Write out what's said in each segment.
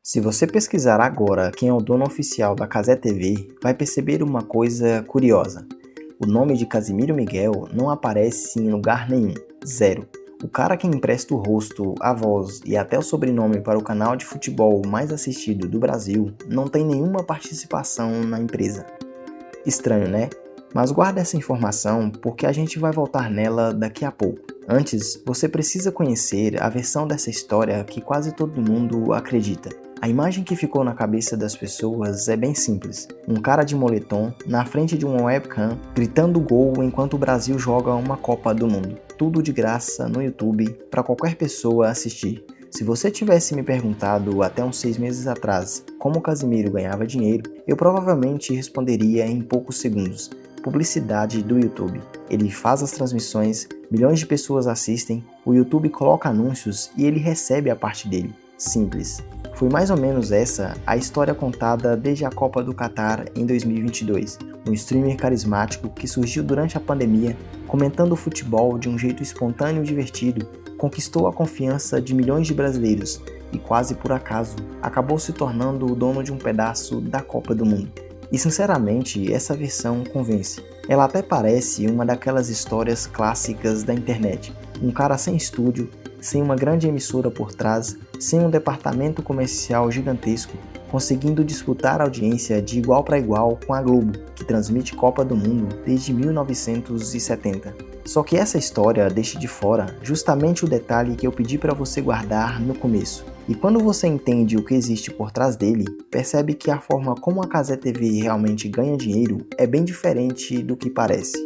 Se você pesquisar agora quem é o dono oficial da Cazé TV, vai perceber uma coisa curiosa. O nome de Casimiro Miguel não aparece em lugar nenhum, zero. O cara que empresta o rosto, a voz e até o sobrenome para o canal de futebol mais assistido do Brasil não tem nenhuma participação na empresa. Estranho, né? Mas guarda essa informação porque a gente vai voltar nela daqui a pouco. Antes, você precisa conhecer a versão dessa história que quase todo mundo acredita. A imagem que ficou na cabeça das pessoas é bem simples. Um cara de moletom na frente de uma webcam gritando gol enquanto o Brasil joga uma Copa do Mundo. Tudo de graça no YouTube para qualquer pessoa assistir. Se você tivesse me perguntado até uns 6 meses atrás como Casimiro ganhava dinheiro, eu provavelmente responderia em poucos segundos. Publicidade do YouTube. Ele faz as transmissões, milhões de pessoas assistem, o YouTube coloca anúncios e ele recebe a parte dele. Simples. Foi mais ou menos essa a história contada desde a Copa do Catar em 2022. Um streamer carismático que surgiu durante a pandemia, comentando o futebol de um jeito espontâneo e divertido, conquistou a confiança de milhões de brasileiros e quase por acaso acabou se tornando o dono de um pedaço da Copa do Mundo. E sinceramente, essa versão convence. Ela até parece uma daquelas histórias clássicas da internet. Um cara sem estúdio, sem uma grande emissora por trás, sem um departamento comercial gigantesco, conseguindo disputar audiência de igual para igual com a Globo, que transmite Copa do Mundo desde 1970. Só que essa história deixa de fora justamente o detalhe que eu pedi para você guardar no começo. E quando você entende o que existe por trás dele, percebe que a forma como a Cazé TV realmente ganha dinheiro é bem diferente do que parece.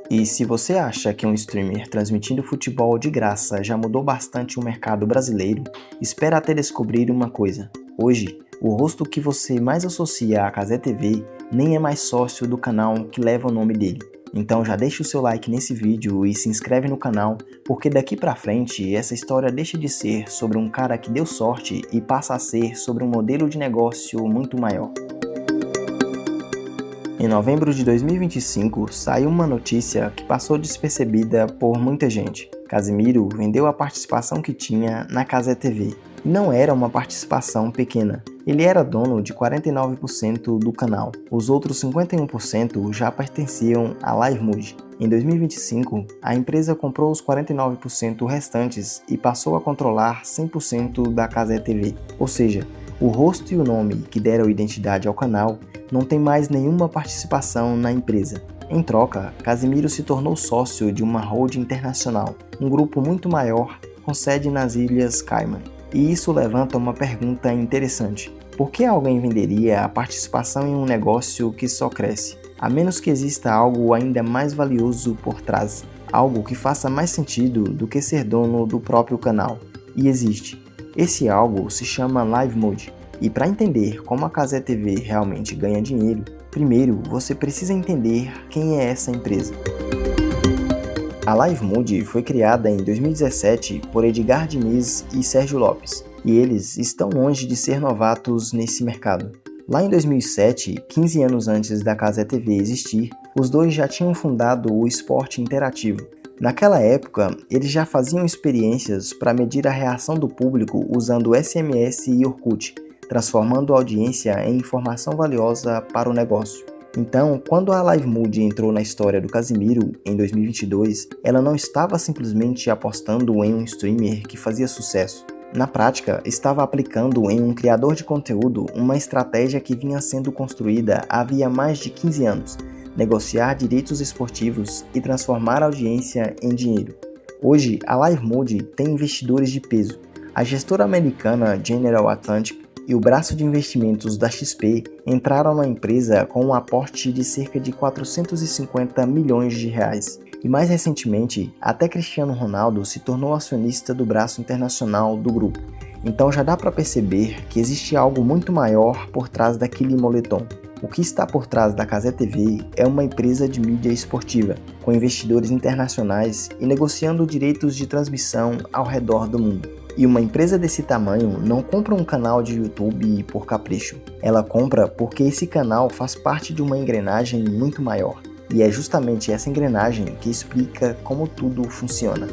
E se você acha que um streamer transmitindo futebol de graça já mudou bastante o mercado brasileiro, espera até descobrir uma coisa. Hoje, o rosto que você mais associa à Cazé TV nem é mais sócio do canal que leva o nome dele. Então já deixa o seu like nesse vídeo e se inscreve no canal, porque daqui pra frente essa história deixa de ser sobre um cara que deu sorte e passa a ser sobre um modelo de negócio muito maior. Em novembro de 2025, saiu uma notícia que passou despercebida por muita gente. Casimiro vendeu a participação que tinha na Cazé TV. E não era uma participação pequena. Ele era dono de 49% do canal. Os outros 51% já pertenciam à LiveMood. Em 2025, a empresa comprou os 49% restantes e passou a controlar 100% da Cazé TV. Ou seja, o rosto e o nome que deram identidade ao canal não tem mais nenhuma participação na empresa. Em troca, Casimiro se tornou sócio de uma holding internacional, um grupo muito maior com sede nas Ilhas Cayman. E isso levanta uma pergunta interessante. Por que alguém venderia a participação em um negócio que só cresce? A menos que exista algo ainda mais valioso por trás, algo que faça mais sentido do que ser dono do próprio canal. E existe. Esse algo se chama LiveMood. E para entender como a Cazé TV realmente ganha dinheiro, primeiro você precisa entender quem é essa empresa. A LiveMood foi criada em 2017 por Edgar Diniz e Sérgio Lopes, e eles estão longe de ser novatos nesse mercado. Lá em 2007, 15 anos antes da Cazé TV existir, os dois já tinham fundado o Esporte Interativo. Naquela época, eles já faziam experiências para medir a reação do público usando SMS e Orkut, transformando a audiência em informação valiosa para o negócio. Então, quando a LiveMood entrou na história do Casimiro em 2022, ela não estava simplesmente apostando em um streamer que fazia sucesso. Na prática, estava aplicando em um criador de conteúdo uma estratégia que vinha sendo construída havia mais de 15 anos, negociar direitos esportivos e transformar a audiência em dinheiro. Hoje, a LiveMood tem investidores de peso. A gestora americana General Atlantic e o braço de investimentos da XP entraram na empresa com um aporte de cerca de 450 milhões de reais. E mais recentemente, até Cristiano Ronaldo se tornou acionista do braço internacional do grupo. Então já dá para perceber que existe algo muito maior por trás daquele moletom. O que está por trás da Cazé TV é uma empresa de mídia esportiva, com investidores internacionais e negociando direitos de transmissão ao redor do mundo. E uma empresa desse tamanho não compra um canal de YouTube por capricho. Ela compra porque esse canal faz parte de uma engrenagem muito maior. E é justamente essa engrenagem que explica como tudo funciona.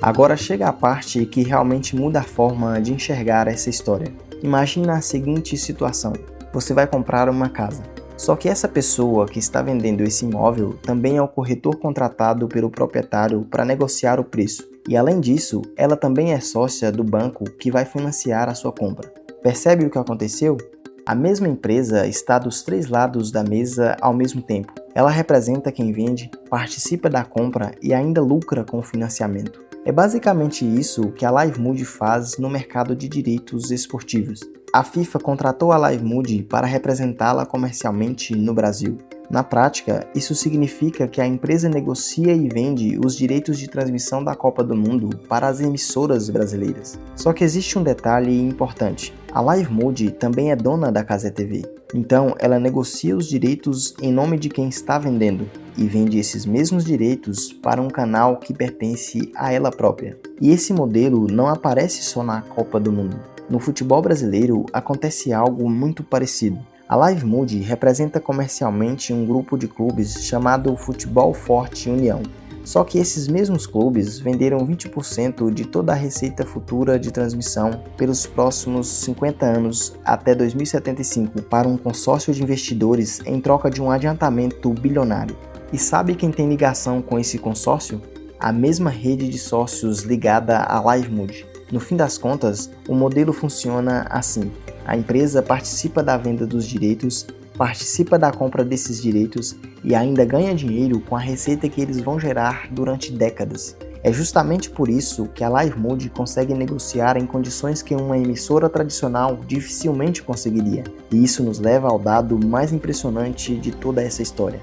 Agora chega a parte que realmente muda a forma de enxergar essa história. Imagina a seguinte situação: você vai comprar uma casa. Só que essa pessoa que está vendendo esse imóvel também é o corretor contratado pelo proprietário para negociar o preço. E além disso, ela também é sócia do banco que vai financiar a sua compra. Percebe o que aconteceu? A mesma empresa está dos três lados da mesa ao mesmo tempo. Ela representa quem vende, participa da compra e ainda lucra com o financiamento. É basicamente isso que a LiveMood faz no mercado de direitos esportivos. A FIFA contratou a LiveMood para representá-la comercialmente no Brasil. Na prática, isso significa que a empresa negocia e vende os direitos de transmissão da Copa do Mundo para as emissoras brasileiras. Só que existe um detalhe importante: a LiveMood também é dona da Cazé TV. Então, ela negocia os direitos em nome de quem está vendendo e vende esses mesmos direitos para um canal que pertence a ela própria. E esse modelo não aparece só na Copa do Mundo. No futebol brasileiro acontece algo muito parecido. A LiveMood representa comercialmente um grupo de clubes chamado Futebol Forte União. Só que esses mesmos clubes venderam 20% de toda a receita futura de transmissão pelos próximos 50 anos até 2075 para um consórcio de investidores em troca de um adiantamento bilionário. E sabe quem tem ligação com esse consórcio? A mesma rede de sócios ligada à LiveMood. No fim das contas, o modelo funciona assim: a empresa participa da venda dos direitos, participa da compra desses direitos e ainda ganha dinheiro com a receita que eles vão gerar durante décadas. É justamente por isso que a LiveMood consegue negociar em condições que uma emissora tradicional dificilmente conseguiria. E isso nos leva ao dado mais impressionante de toda essa história.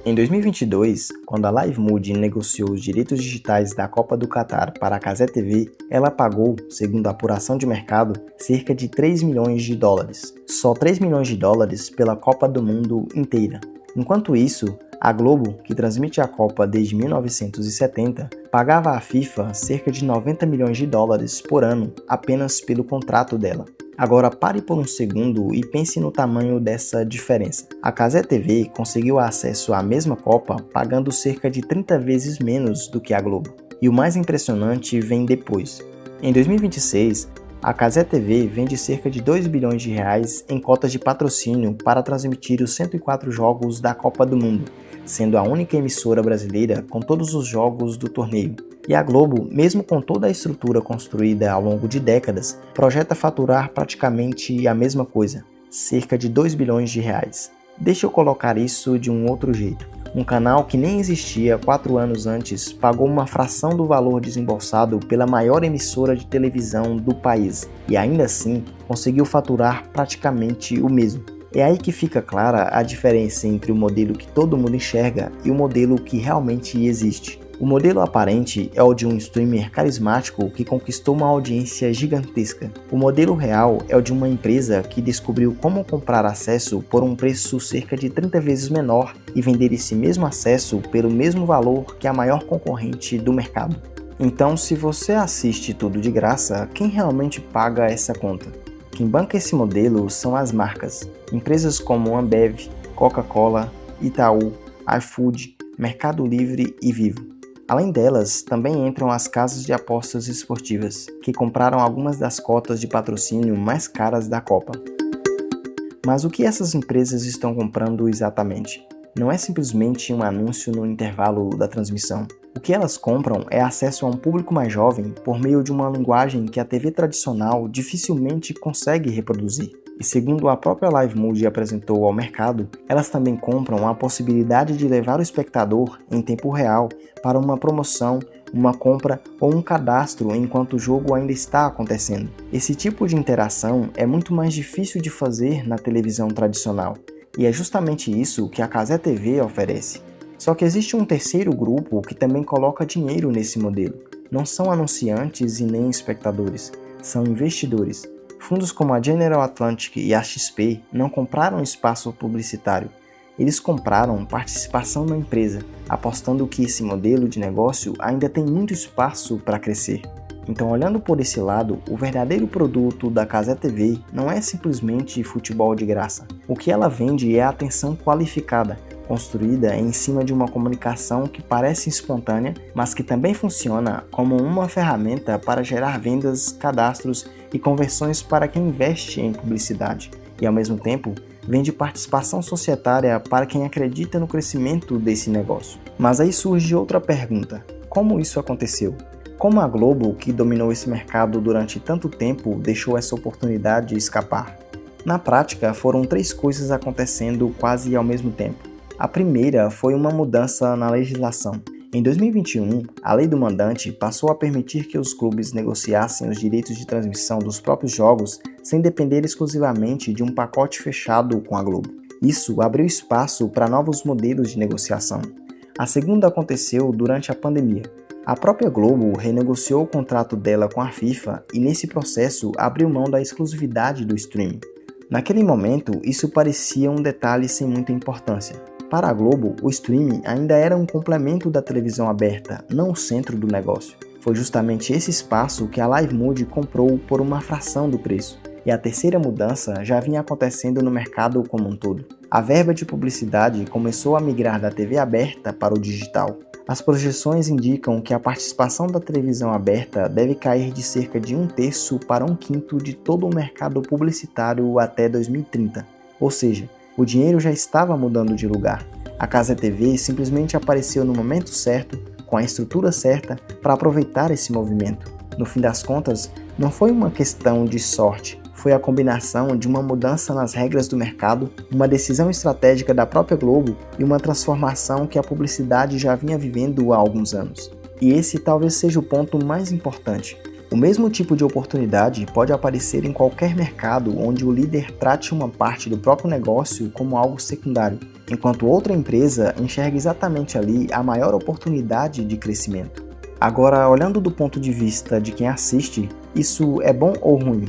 Em 2022, quando a LiveMood negociou os direitos digitais da Copa do Catar para a Cazé TV, ela pagou, segundo a apuração de mercado, cerca de 3 milhões de dólares. Só 3 milhões de dólares pela Copa do Mundo inteira. Enquanto isso, a Globo, que transmite a Copa desde 1970, pagava à FIFA cerca de 90 milhões de dólares por ano apenas pelo contrato dela. Agora pare por um segundo e pense no tamanho dessa diferença. A Cazé TV conseguiu acesso à mesma Copa pagando cerca de 30 vezes menos do que a Globo. E o mais impressionante vem depois. Em 2026, a Cazé TV vende cerca de 2 bilhões de reais em cotas de patrocínio para transmitir os 104 jogos da Copa do Mundo, sendo a única emissora brasileira com todos os jogos do torneio. E a Globo, mesmo com toda a estrutura construída ao longo de décadas, projeta faturar praticamente a mesma coisa, cerca de 2 bilhões de reais. Deixa eu colocar isso de um outro jeito. Um canal que nem existia 4 anos antes pagou uma fração do valor desembolsado pela maior emissora de televisão do país e ainda assim conseguiu faturar praticamente o mesmo. É aí que fica clara a diferença entre o modelo que todo mundo enxerga e o modelo que realmente existe. O modelo aparente é o de um streamer carismático que conquistou uma audiência gigantesca. O modelo real é o de uma empresa que descobriu como comprar acesso por um preço cerca de 30 vezes menor e vender esse mesmo acesso pelo mesmo valor que a maior concorrente do mercado. Então, se você assiste tudo de graça, quem realmente paga essa conta? Quem banca esse modelo são as marcas. Empresas como Ambev, Coca-Cola, Itaú, iFood, Mercado Livre e Vivo. Além delas, também entram as casas de apostas esportivas, que compraram algumas das cotas de patrocínio mais caras da Copa. Mas o que essas empresas estão comprando exatamente? Não é simplesmente um anúncio no intervalo da transmissão. O que elas compram é acesso a um público mais jovem por meio de uma linguagem que a TV tradicional dificilmente consegue reproduzir. E segundo a própria LiveMood apresentou ao mercado, elas também compram a possibilidade de levar o espectador em tempo real para uma promoção, uma compra ou um cadastro enquanto o jogo ainda está acontecendo. Esse tipo de interação é muito mais difícil de fazer na televisão tradicional, e é justamente isso que a Cazé TV oferece. Só que existe um terceiro grupo que também coloca dinheiro nesse modelo. Não são anunciantes e nem espectadores, são investidores. Fundos como a General Atlantic e a XP não compraram espaço publicitário, eles compraram participação na empresa, apostando que esse modelo de negócio ainda tem muito espaço para crescer. Então, olhando por esse lado, o verdadeiro produto da Cazé TV não é simplesmente futebol de graça. O que ela vende é a atenção qualificada, construída em cima de uma comunicação que parece espontânea, mas que também funciona como uma ferramenta para gerar vendas, cadastros e conversões para quem investe em publicidade, e ao mesmo tempo vende participação societária para quem acredita no crescimento desse negócio. Mas aí surge outra pergunta: como isso aconteceu? Como a Globo, que dominou esse mercado durante tanto tempo, deixou essa oportunidade escapar? Na prática, foram 3 coisas acontecendo quase ao mesmo tempo. A primeira foi uma mudança na legislação. Em 2021, a Lei do Mandante passou a permitir que os clubes negociassem os direitos de transmissão dos próprios jogos sem depender exclusivamente de um pacote fechado com a Globo. Isso abriu espaço para novos modelos de negociação. A segunda aconteceu durante a pandemia. A própria Globo renegociou o contrato dela com a FIFA e, nesse processo, abriu mão da exclusividade do streaming. Naquele momento, isso parecia um detalhe sem muita importância. Para a Globo, o streaming ainda era um complemento da televisão aberta, não o centro do negócio. Foi justamente esse espaço que a Live Mood comprou por uma fração do preço. E a terceira mudança já vinha acontecendo no mercado como um todo. A verba de publicidade começou a migrar da TV aberta para o digital. As projeções indicam que a participação da televisão aberta deve cair de cerca de 1/3 para 1/5 de todo o mercado publicitário até 2030. Ou seja, o dinheiro já estava mudando de lugar. A Cazé TV simplesmente apareceu no momento certo, com a estrutura certa, para aproveitar esse movimento. No fim das contas, não foi uma questão de sorte, foi a combinação de uma mudança nas regras do mercado, uma decisão estratégica da própria Globo e uma transformação que a publicidade já vinha vivendo há alguns anos. E esse talvez seja o ponto mais importante. O mesmo tipo de oportunidade pode aparecer em qualquer mercado onde o líder trate uma parte do próprio negócio como algo secundário, enquanto outra empresa enxerga exatamente ali a maior oportunidade de crescimento. Agora, olhando do ponto de vista de quem assiste, isso é bom ou ruim?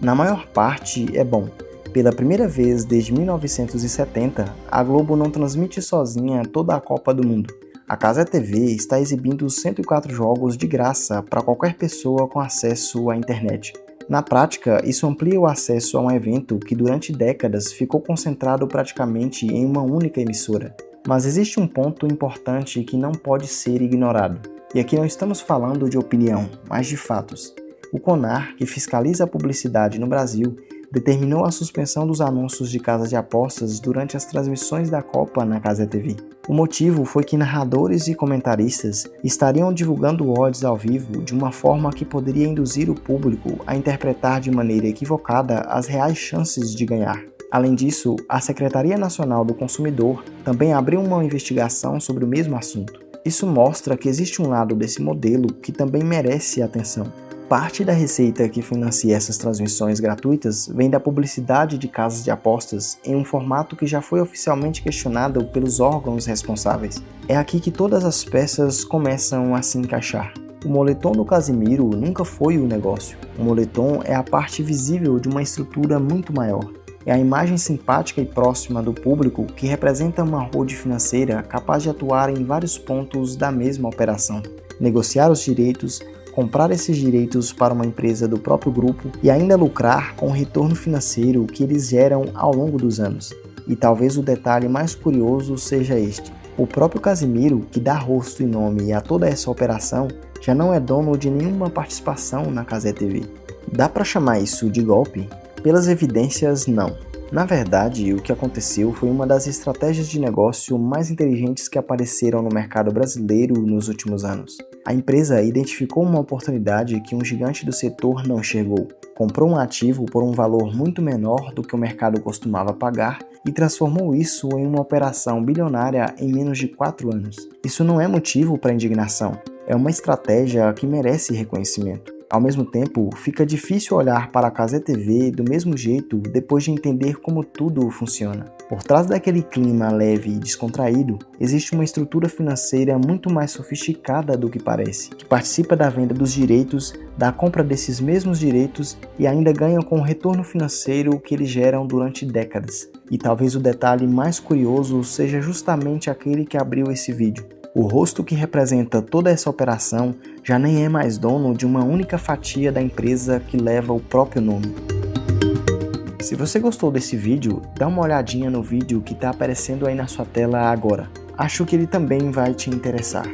Na maior parte é bom. Pela primeira vez desde 1970, a Globo não transmite sozinha toda a Copa do Mundo. A Cazé TV está exibindo 104 jogos de graça para qualquer pessoa com acesso à internet. Na prática, isso amplia o acesso a um evento que durante décadas ficou concentrado praticamente em uma única emissora. Mas existe um ponto importante que não pode ser ignorado. E aqui não estamos falando de opinião, mas de fatos. O CONAR, que fiscaliza a publicidade no Brasil, determinou a suspensão dos anúncios de casas de apostas durante as transmissões da Copa na Cazé TV. O motivo foi que narradores e comentaristas estariam divulgando odds ao vivo de uma forma que poderia induzir o público a interpretar de maneira equivocada as reais chances de ganhar. Além disso, a Secretaria Nacional do Consumidor também abriu uma investigação sobre o mesmo assunto. Isso mostra que existe um lado desse modelo que também merece atenção. Parte da receita que financia essas transmissões gratuitas vem da publicidade de casas de apostas em um formato que já foi oficialmente questionado pelos órgãos responsáveis. É aqui que todas as peças começam a se encaixar. O moletom do Casimiro nunca foi o negócio. O moletom é a parte visível de uma estrutura muito maior. É a imagem simpática e próxima do público que representa uma holding financeira capaz de atuar em vários pontos da mesma operação. Negociar os direitos, comprar esses direitos para uma empresa do próprio grupo e ainda lucrar com o retorno financeiro que eles geram ao longo dos anos. E talvez o detalhe mais curioso seja este: o próprio Casimiro, que dá rosto e nome a toda essa operação, já não é dono de nenhuma participação na Cazé TV. Dá para chamar isso de golpe? Pelas evidências, não. Na verdade, o que aconteceu foi uma das estratégias de negócio mais inteligentes que apareceram no mercado brasileiro nos últimos anos. A empresa identificou uma oportunidade que um gigante do setor não enxergou, comprou um ativo por um valor muito menor do que o mercado costumava pagar e transformou isso em uma operação bilionária em menos de 4 anos. Isso não é motivo para indignação, é uma estratégia que merece reconhecimento. Ao mesmo tempo, fica difícil olhar para a Cazé TV do mesmo jeito depois de entender como tudo funciona. Por trás daquele clima leve e descontraído, existe uma estrutura financeira muito mais sofisticada do que parece, que participa da venda dos direitos, da compra desses mesmos direitos e ainda ganha com o retorno financeiro que eles geram durante décadas. E talvez o detalhe mais curioso seja justamente aquele que abriu esse vídeo. O rosto que representa toda essa operação já nem é mais dono de uma única fatia da empresa que leva o próprio nome. Se você gostou desse vídeo, dá uma olhadinha no vídeo que está aparecendo aí na sua tela agora. Acho que ele também vai te interessar.